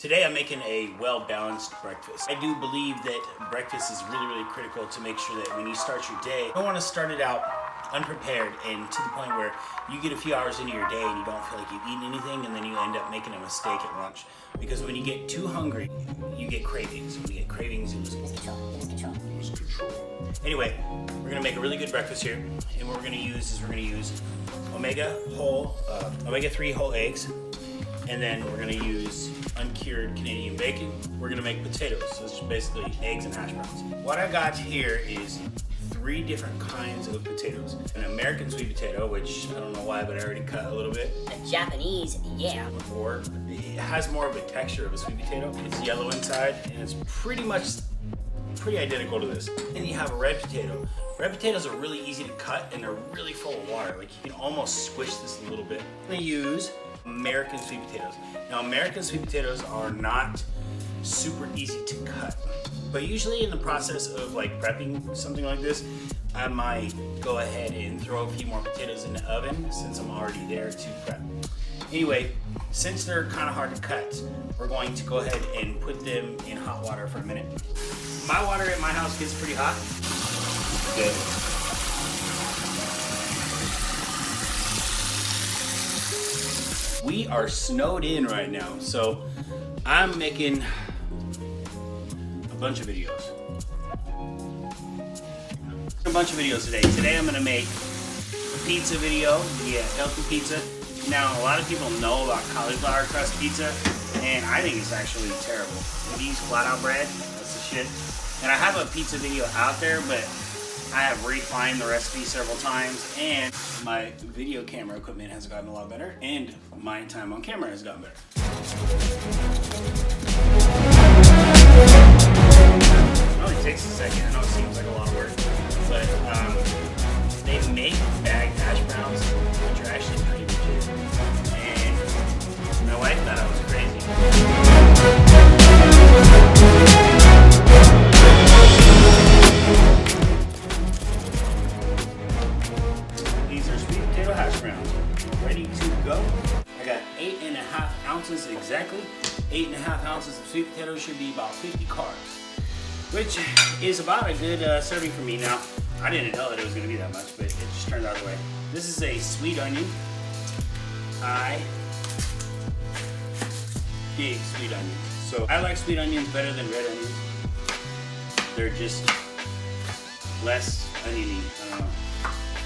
Today I'm making a well-balanced breakfast. I do believe that breakfast is really critical to make sure that when you start your day, you don't want to start it out unprepared and to the point where you get a few hours into your day and you don't feel like you've eaten anything, and then you end up making a mistake at lunch. Because when you get too hungry, you get cravings. When you get cravings, you lose control. Anyway, we're gonna make a really good breakfast here, and what we're gonna use omega-3 whole eggs, and then we're gonna use uncured Canadian bacon. We're gonna make potatoes, so it's basically eggs and hash browns. What I got here is 3 different kinds of potatoes. An American sweet potato, which I don't know why, but I already cut a little bit. A Japanese yam. Or it has more of a texture of a sweet potato. It's yellow inside, and it's pretty identical to this. And you have a red potato. Red potatoes are really easy to cut, and they're really full of water. Like, you can almost squish this a little bit. I'm gonna use American sweet potatoes. Now, American sweet potatoes are not super easy to cut, but usually in the process of like prepping something like this, I might go ahead and throw a few more potatoes in the oven since I'm already there to prep. Anyway, since they're kind of hard to cut, we're going to go ahead and put them in hot water for a minute. My water at my house gets pretty hot. Good. We are snowed in right now, so I'm making a bunch of videos. Today I'm gonna make a pizza video, healthy pizza. Now, a lot of people know about cauliflower crust pizza, and I think it's actually terrible. We use flat out bread, that's the shit. And I have a pizza video out there, but I have refined the recipe several times, and my video camera equipment has gotten a lot better, and my time on camera has gotten better. It only takes a second. I know it seems like a lot of work, but they make bagged hash browns, which are actually pretty legit. And my wife thought I was crazy. These are sweet potato hash browns, ready to go. I got 8.5 ounces exactly. 8.5 ounces of sweet potatoes should be about 50 carbs, which is about a good serving for me. Now, I didn't know that it was going to be that much, but it just turned out the way. This is a sweet onion. I dig sweet onions. So I like sweet onions better than red onions. They're just less oniony. I don't know.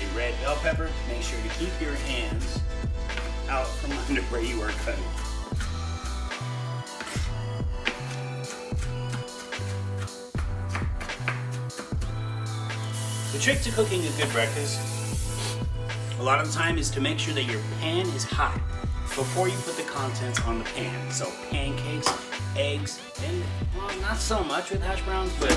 A red bell pepper. Make sure to keep your hands out from under where you are cutting. The trick to cooking a good breakfast, a lot of the time, is to make sure that your pan is hot before you put the contents on the pan. So pancakes, eggs, and well, not so much with hash browns, but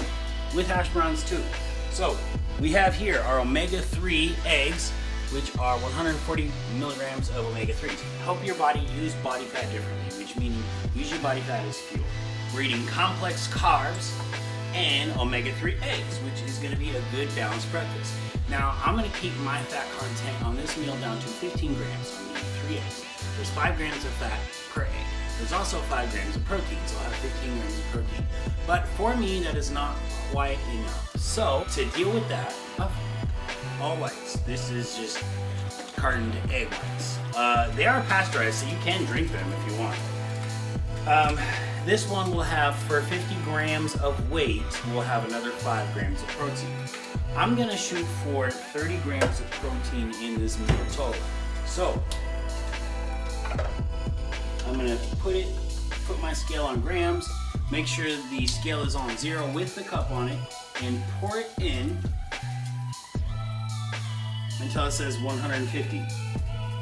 with hash browns too. So we have here our omega-3 eggs, which are 140 milligrams of omega-3s. Help your body use body fat differently, which means use your body fat as fuel. We're eating complex carbs and omega-3 eggs, which is going to be a good balanced breakfast. Now, I'm going to keep my fat content on this meal down to 15 grams. I'm eating 3 eggs. There's 5 grams of fat per egg. There's also 5 grams of protein, so I'll have 15 grams of protein. But for me, that is not quite enough. So, to deal with that, all whites. This is just cartoned egg whites. They are pasteurized, so you can drink them if you want. This one will have, for 50 grams of weight, we'll have another 5 grams of protein. I'm gonna shoot for 30 grams of protein in this meal total. So, I'm gonna put my scale on grams, make sure the scale is on 0 with the cup on it, and pour it in until it says 150.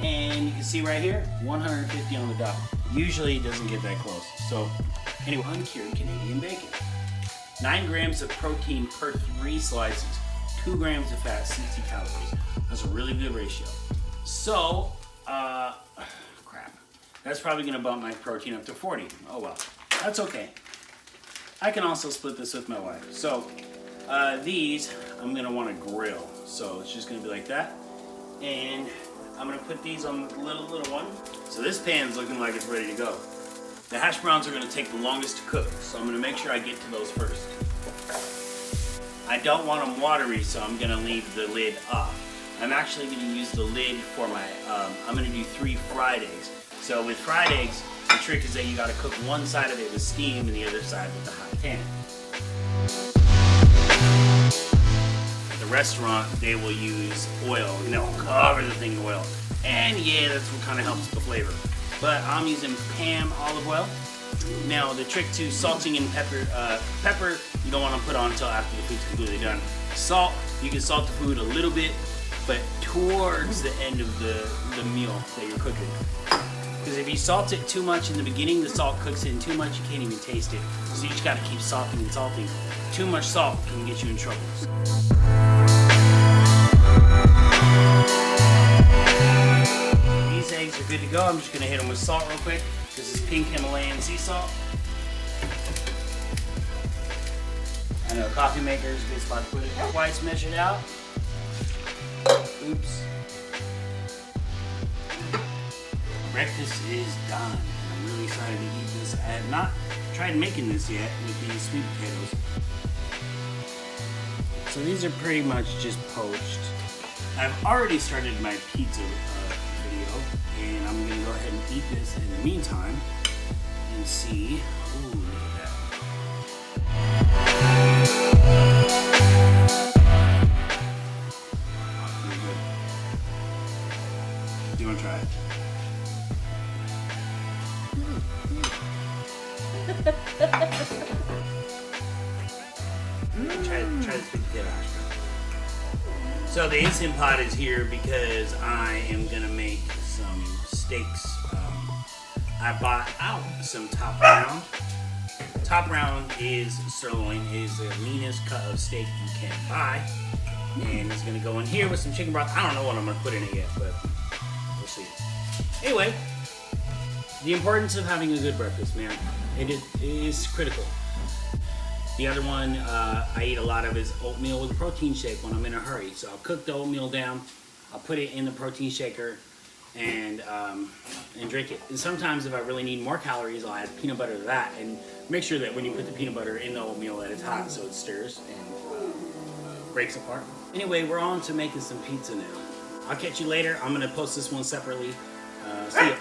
And you can see right here, 150 on the dot. Usually it doesn't get that close. So anyway, uncured Canadian bacon. 9 grams of protein per 3 slices. 2 grams of fat, 60 calories. That's a really good ratio. So, crap. That's probably gonna bump my protein up to 40. Oh well, that's okay. I can also split this with my wife. So, these I'm gonna wanna grill. So it's just gonna be like that. And I'm gonna put these on the little one. So this pan's looking like it's ready to go. The hash browns are going to take the longest to cook, so I'm going to make sure I get to those first. I don't want them watery, so I'm going to leave the lid off. I'm actually going to use the lid for my, I'm going to do 3 fried eggs. So with fried eggs, the trick is that you got to cook one side of it with steam and the other side with the hot pan. At the restaurant, they will use oil, and they'll cover the thing in oil. And yeah, that's what kind of helps the flavor. But I'm using Pam olive oil. Now the trick to salting and pepper you don't want to put on until after the food's completely done. Salt, you can salt the food a little bit, but towards the end of the meal that you're cooking. Because if you salt it too much in the beginning, the salt cooks in too much, you can't even taste it. So you just got to keep salting and salting. Too much salt can get you in trouble. These eggs are good to go. I'm just going to hit them with salt real quick. This is pink Himalayan sea salt. I know coffee maker is a good spot to put it. Whites measured out. Oops. Breakfast is done. I'm really excited to eat this. I have not tried making this yet with these sweet potatoes. So these are pretty much just poached. I've already started my pizza video, and I'm gonna go ahead and eat this in the meantime and see. Ooh, look at that. Oh, pretty good. Do you want to try it? Try this big potato hash brown. So the Instant Pot is here because I am gonna make some steaks. I bought out some top round. Top round is sirloin, is the leanest cut of steak you can buy, and it's gonna go in here with some chicken broth. I don't know what I'm gonna put in it yet, but we'll see. Anyway, the importance of having a good breakfast, man. It is critical. The other one I eat a lot of is oatmeal with a protein shake when I'm in a hurry. So I'll cook the oatmeal down, I'll put it in the protein shaker, and drink it. And sometimes if I really need more calories, I'll add peanut butter to that. And make sure that when you put the peanut butter in the oatmeal that it's hot so it stirs and breaks apart. Anyway, we're on to making some pizza now. I'll catch you later. I'm going to post this one separately. See ya.